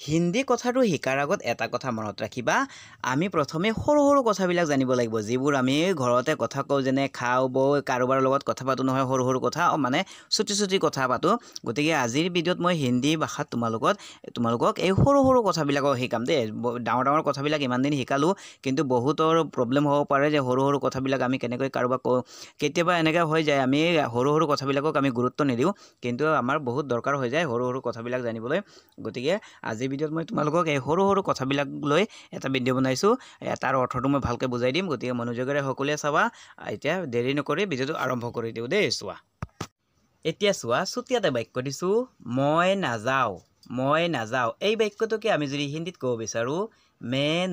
হিন্দী কথাটো শিকাৰ আগত এটা কথা মনত ৰাখিবা আমি প্ৰথমে সৰু কথাবিলাক জানিব লাগিব যিবোৰ আমি ঘৰতে কথা কওঁ যেনে খাওঁ বওঁ কাৰোবাৰ লগত কথা পাতো নহয় সৰু কথা মানে ছুটি কথা পাতো গতিকে আজিৰ ভিডিঅ'ত মই হিন্দী ভাষাত তোমালোকক এই সৰু কথাবিলাকক শিকাম দেই ডাঙৰ কথাবিলাক ইমান দিন শিকালো কিন্তু বহুতৰ প্ৰব্লেম হ'ব পাৰে যে সৰু কথাবিলাক আমি কেনেকৈ কাৰোবাক কওঁ কেতিয়াবা এনেকা হৈ যায় আমি সৰু কথাবিলাকক আমি গুৰুত্ব নিদিওঁ কিন্তু আমাৰ বহুত দৰকাৰ হৈ যায় সৰু কথাবিলাক জানিবলৈ গতিকে আজি ভিডিঅ'ত মই তোমালোকক এই সৰু কথাবিলাক লৈ এটা ভিডিঅ' বনাইছো তাৰ অৰ্থটো মই ভালকৈ বুজাই দিম গতিকে মনোযোগেৰে সকলোৱে চাবা এতিয়া দেৰি নকৰি ভিডিঅ'টো আৰম্ভ কৰি দিওঁ দেই চোৱা এতিয়া চোৱা ছুটিয়াতে বাক্য দিছো মই নাযাওঁ এই বাক্যটোকে আমি যদি হিন্দীত ক'ব বিচাৰো मैं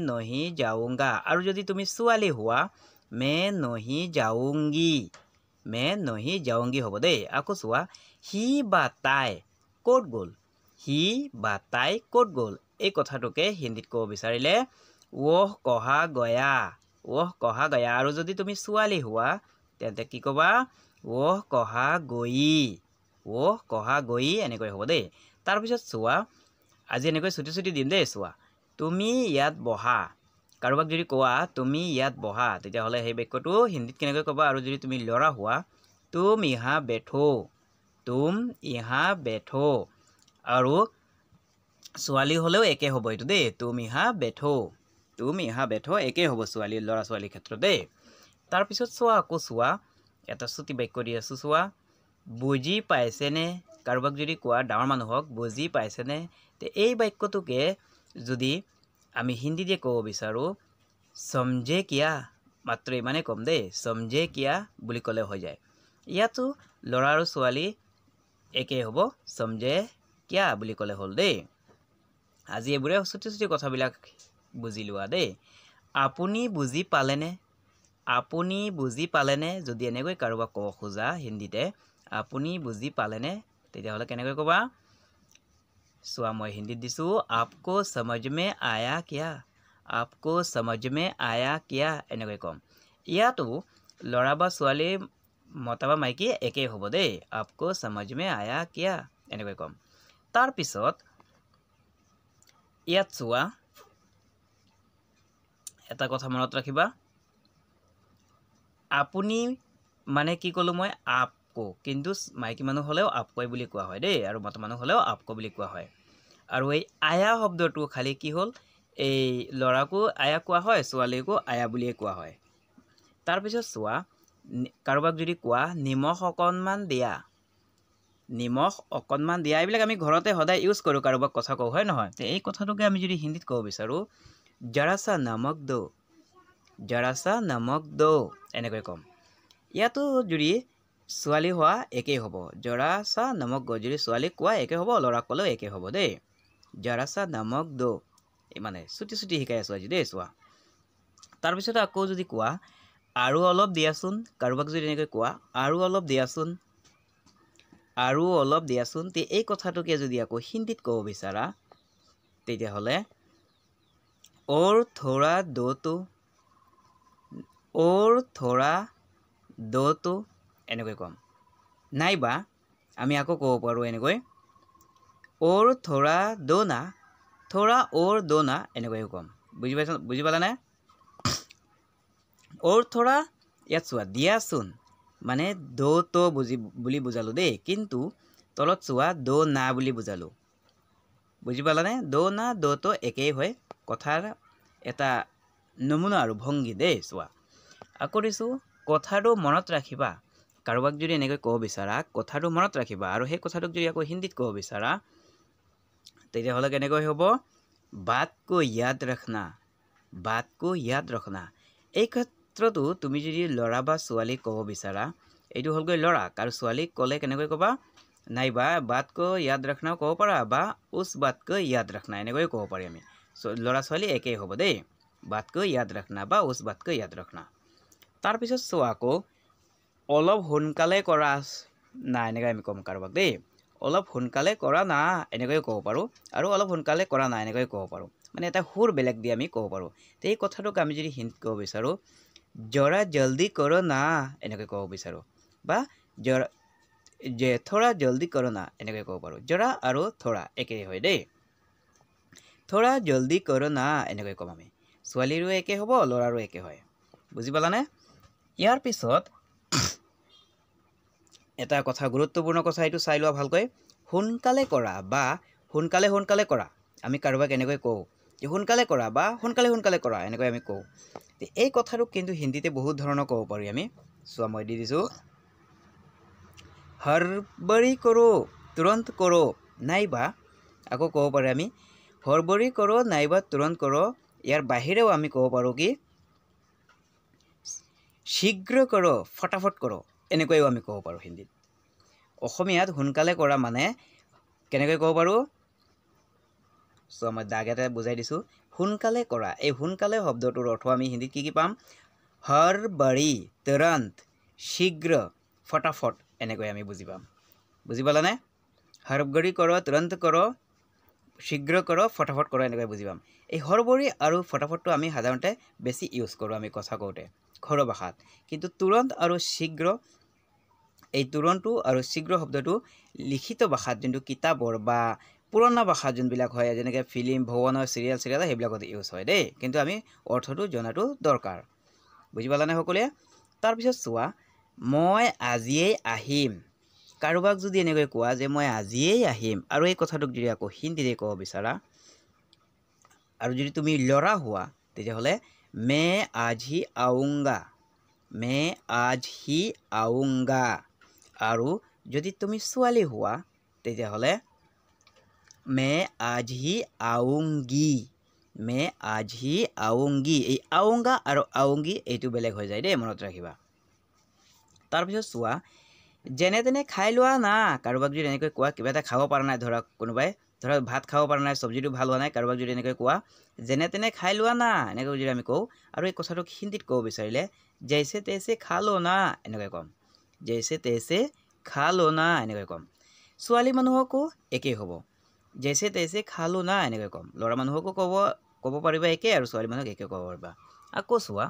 नहीं जाऊंगा আৰু যদি তুমি ছোৱালী হোৱা मैं नहीं जाऊंगी হ'ব দেই আকৌ চোৱা হি বা তাই ক'ত গ'ল এই কথাটোকে হিন্দীত ক'ব বিচাৰিলে ওহ কহা গয়া আৰু যদি তুমি ছোৱালী হোৱা তেন্তে কি ক'বা ওহ কহা গই এনেকৈ হ'ব দেই তাৰপিছত চোৱা আজি এনেকৈ ছুটি দিম দেই চোৱা তুমি ইয়াত বহা কাৰোবাক যদি কোৱা তুমি ইয়াত বহা তেতিয়াহ'লে সেই বাক্যটো হিন্দীত কেনেকৈ ক'বা আৰু যদি তুমি ল'ৰা হোৱা तुम यहाँ बैठो আৰু ছোৱালী হ'লেও একে হ'ব এইটো দেই तुम यहाँ बैठो একে হ'ব ছোৱালী ল'ৰা ছোৱালীৰ ক্ষেত্ৰত দেই তাৰপিছত চোৱা আকৌ চোৱা এটা ছুটি বাক্য দি আছো চোৱা বুজি পাইছেনে কাৰোবাক যদি কোৱা ডাঙৰ মানুহক বুজি পাইছেনে তে এই বাক্যটোকে যদি আমি হিন্দীতে ক'ব বিচাৰো समझे क्या মাত্ৰ ইমানে কম দেই समझे क्या বুলি ক'লে হৈ যায় ইয়াতো ল'ৰা আৰু ছোৱালী একে হ'ব समझे क्या বুলি ক'লে হ'ল দেই আজি এবোৰে ছুটি কথাবিলাক বুজি লোৱা দেই আপুনি বুজি পালেনে যদি এনেকৈ কাৰোবাক ক'ব খোজা হিন্দীতে আপুনি বুজি পালেনে তেতিয়াহ'লে কেনেকৈ ক'বা চোৱা মই হিন্দীত দিছো आपको समझ में आया क्या এনেকৈ কম ইয়াতো ল'ৰা বা ছোৱালী মতা বা মাইকী একে হ'ব দেই आपको समझ में आया क्या এনেকৈ কম তাৰ পিছত ইয়াত চোৱা এটা কথা মনত ৰাখিবা আপুনি মানে কি ক'লো মই आपको কিন্তু মাইকী মানুহ হ'লেও आपको বুলি কোৱা হয় দেই আৰু মতা মানুহ হ'লেও आपको বুলি কোৱা হয় আৰু এই আয়া শব্দটো খালি কি হ'ল এই ল'ৰাকো আয়া কোৱা হয় ছোৱালীকো আয়া বুলিয়ে কোৱা হয় তাৰ পিছত চোৱা কাৰোবাক যদি কোৱা নিমখ অকণমান দিয়া এইবিলাক আমি ঘৰতে সদায় ইউজ কৰোঁ কাৰোবাক কথা কওঁ হয় নহয় তে এই কথাটোকে আমি যদি হিন্দীত ক'ব বিচাৰো जरा सा नमक दो এনেকৈ কম ইয়াতো যদি ছোৱালী হোৱা একেই হ'ব जरा सा नमक दो যদি ছোৱালী কোৱা একে হ'ব ল'ৰা ক'লেও একে হ'ব দেই जरा सा नमक दो মানে ছুটি শিকাই আছো আজি দেই চোৱা তাৰপিছত আকৌ যদি কোৱা আৰু অলপ দিয়াচোন কাৰোবাক যদি এনেকৈ কোৱা আৰু অলপ দিয়াচোন তে এই কথাটোকে যদি আকৌ হিন্দীত ক'ব বিচাৰা তেতিয়াহ'লে और थोड़ा दो तो এনেকৈ কম নাইবা আমি আকৌ ক'ব পাৰো এনেকৈ और थोड़ा और दो ना এনেকৈ কম বুজি পালানে और थोड़ा ইয়াত চোৱা দিয়াচোন মানে দো তো বুলি বুজালো দেই কিন্তু তলত চোৱা দো না বুলি বুজালো বুজি পালানে দো না দো তো একেই হয় কথাৰ এটা নমুনা আৰু ভংগী দেই চোৱা আকৌ দিছো কথাটো মনত ৰাখিবা কাৰোবাক যদি এনেকৈ ক'ব বিচাৰা কথাটো মনত ৰাখিবা আৰু সেই কথাটোক যদি আকৌ হিন্দীত ক'ব বিচাৰা তেতিয়াহ'লে কেনেকৈ হ'ব बात को याद रखना এই ক্ষেত্ৰতো তুমি যদি ল'ৰা বা ছোৱালীক ক'ব বিচাৰা এইটো হ'লগৈ ল'ৰা আৰু ছোৱালীক ক'লে কেনেকৈ ক'বা নাইবা बात को याद रखना ক'ব পাৰা বা उस बात को याद रखना এনেকৈ ক'ব পাৰি আমি ল'ৰা ছোৱালী একেই হ'ব দেই बात को याद रखना বা उस बात को याद रखना তাৰপিছত চোৱা আকৌ অলপ সোনকালে কৰা না এনেকৈ আমি ক'ম কাৰোবাক দেই অলপ সোনকালে কৰা না এনেকৈ ক'ব পাৰো আৰু অলপ সোনকালে কৰা না এনেকৈ ক'ব পাৰো মানে এটা সুৰ বেলেগ দি আমি ক'ব পাৰো তে এই কথাটোক আমি যদি হিন্দীত ক'ব বিচাৰো জৰা জলদি কৰো না এনেকৈ ক'ব বিচাৰো বা যে থোড়া জলদি কৰো না এনেকৈ ক'ব পাৰোঁ জৰা আৰু থোড়া একেই হয় দেই থোড়া জলদি কৰো না এনেকৈ ক'ম আমি ছোৱালীৰো একে হ'ব ল'ৰাৰো একে হয় বুজি পালানে ইয়াৰ পিছত এটা কথা গুৰুত্বপূৰ্ণ কথা এইটো চাই লোৱা ভালকৈ সোনকালে কৰা বা সোনকালে কৰা আমি কাৰোবাক এনেকৈ কওঁ যে সোনকালে কৰা বা সোনকালে কৰা এনেকৈ আমি কওঁ এই কথাটো কিন্তু হিন্দীতে বহুত ধৰণৰ ক'ব পাৰি আমি চোৱা মই দি দিছোঁ হৰবৰি কৰোঁ তুৰন্ত কৰোঁ নাইবা আকৌ ক'ব পাৰি আমি হৰবৰি কৰোঁ নাইবা তুৰন্ত কৰোঁ ইয়াৰ বাহিৰেও আমি ক'ব পাৰোঁ কি শীঘ্ৰ কৰোঁ ফটাফট কৰোঁ এনেকৈও আমি ক'ব পাৰোঁ হিন্দীত অসমীয়াত সোনকালে কৰা মানে কেনেকৈ ক'ব পাৰোঁ চোৱা মই দাগ এটা বুজাই দিছোঁ সোনকালে কৰা এই সোনকালে শব্দটোৰ অৰ্থ আমি হিন্দীত কি পাম হৰবৰি তুৰন্ত শীঘ্ৰ ফটাফট এনেকৈ আমি বুজি পাম বুজি পালানে হৰবৰি কৰোঁ তুৰন্ত কৰোঁ শীঘ্ৰ কৰোঁ ফটাফট কৰোঁ এনেকৈ বুজি পাম এই হৰবৰি আৰু ফটাফটটো আমি সাধাৰণতে বেছি ইউজ কৰোঁ আমি কথা কওঁতে ঘৰুৱা ভাষাত কিন্তু তুৰন্ত আৰু শীঘ্ৰ এই তুৰন্তটো আৰু শীঘ্ৰ শব্দটো লিখিত ভাষাত যোনটো কিতাপৰ বা পুৰণা ভাষাত যোনবিলাক হয় যেনেকৈ ফিল্ম ভগৱানৰ চিৰিয়েল সেইবিলাকত ইউজ হয় দেই কিন্তু আমি অৰ্থটো জনাটো দৰকাৰ বুজি পালানে সকলোৱে তাৰপিছত চোৱা মই আজিয়েই আহিম কাৰোবাক যদি এনেকৈ কোৱা যে মই আজিয়েই আহিম আৰু এই কথাটোক যদি আকৌ হিন্দীৰে ক'ব বিচাৰা আৰু যদি তুমি ল'ৰা হোৱা তেতিয়াহ'লে মে আজ হি আউংগা আৰু যদি তুমি ছোৱালী হোৱা তেতিয়াহ'লে মে আজ হি আউংগি এই আউংগা আৰু আউংগি এইটো বেলেগ হৈ যায় দেই মনত ৰাখিবা তাৰপিছত চোৱা যেনে তেনে খাই লোৱা না কাৰোবাক যদি এনেকৈ কোৱা কিবা এটা খাব পৰা নাই ধৰক কোনোবাই ধৰক ভাত খাব পৰা নাই চব্জিটো ভাল হোৱা নাই কাৰোবাক যদি এনেকৈ কোৱা যেনে তেনে খাই লোৱা না এনেকৈ যদি আমি কওঁ আৰু এই কথাটোক হিন্দীত ক'ব বিচাৰিলে জৈছে তেছে খা লো না এনেকৈ ক'ম জৈছে তেছে খা লো না এনেকৈ ক'ম ছোৱালী মানুহকো একেই হ'ব জৈছে তেছে খা লো না এনেকৈ ক'ম ল'ৰা মানুহকো ক'ব পাৰিবা একে আৰু ছোৱালী মানুহক একে ক'ব পাৰিবা আকৌ চোৱা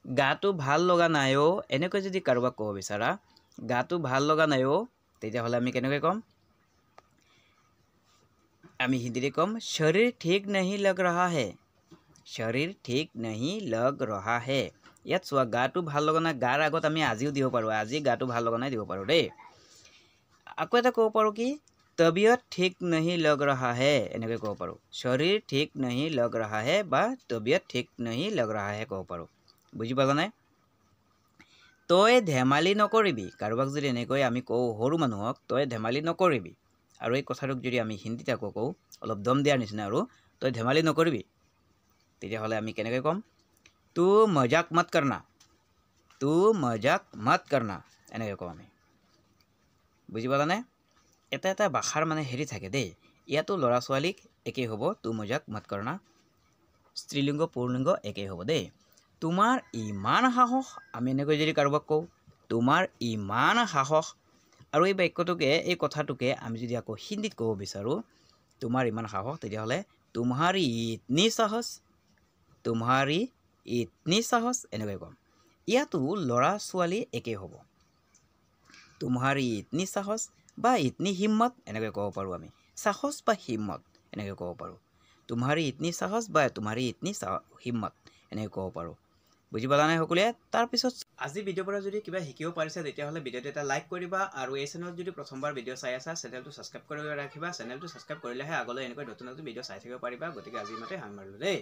গাটো ভাল লগা নাইও এনেকৈ যদি কাৰোবাক ক'ব বিচাৰা গাটো ভাল লগা নাইও তেতিয়াহ'লে আমি কেনেকৈ ক'ম আমি হিন্দীৰে ক'ম শৰীৰ ঠিক नहीं लग रहा है ইয়াত চোৱা গাটো ভাল লগা নাই গাৰ আগত আমি আজিও দিব পাৰোঁ আজি গাটো ভাল লগা নাই দিব পাৰোঁ দেই আকৌ এটা ক'ব পাৰোঁ কি তবিয়ত ঠিক नहीं लग रहा है এনেকৈ ক'ব পাৰোঁ শৰীৰ ঠিক नहीं लग रहा है বা তবিয়ত ঠিক नहीं लग रहा है ক'ব পাৰোঁ বুজি পালা নাই তই ধেমালি নকৰিবি কাৰোবাক যদি এনেকৈ আমি কওঁ সৰু মানুহক তই ধেমালি নকৰিবি আৰু এই কথাটোক যদি আমি হিন্দীত আকৌ কওঁ অলপ দম দিয়াৰ নিচিনা আৰু তই ধেমালি নকৰিবি তেতিয়াহ'লে আমি কেনেকৈ ক'ম তু মজাক মত কৰনা এনেকৈ কওঁ আমি বুজি পালানে এটা ভাষাৰ মানে হেৰি থাকে দেই ইয়াতো ল'ৰা ছোৱালীক একেই হ'ব তু মজাক মত কৰনা স্ত্ৰীলিংগ পুৰলিংগ একেই হ'ব দেই তোমাৰ ইমান সাহস আমি এনেকৈ যদি কাৰোবাক কওঁ তোমাৰ ইমান সাহস আৰু এই বাক্যটোকে এই কথাটোকে আমি যদি আকৌ হিন্দীত ক'ব বিচাৰোঁ তোমাৰ ইমান সাহস তেতিয়াহ'লে তোমাৰি ইতনি সাহস এনেকৈ ক'ম ইয়াতো ল'ৰা ছোৱালী একেই হ'ব তোমাৰি ইতনি সাহস বা ইতনি হিম্মত এনেকৈ ক'ব পাৰোঁ আমি সাহস বা হিম্মত এনেকৈ ক'ব পাৰোঁ তোমাৰি ইতনি সাহস বা তোমাৰি ইতনি হিম্মত এনেকৈ ক'ব পাৰোঁ বুজি পালা নাই সকলোৱে তাৰপিছত আজি ভিডিঅ'ৰ পৰা যদি কিবা শিকিব পাৰিছা তেতিয়াহ'লে ভিডিঅ'টো এটা লাইক কৰিবা আৰু এই চেনেলত যদি প্ৰথমবাৰ ভিডিঅ' চাই আছা চেনেলটো ছাবস্ক্ৰাইব কৰি ৰাখিবা চেনেলটো ছাবস্ক্ৰাইব কৰিলেহে আগলৈ এনেকৈ নতুন ভিডিঅ' চাই থাকিব পাৰিবা গতিকে আজি মতে সামৰিলোঁ দেই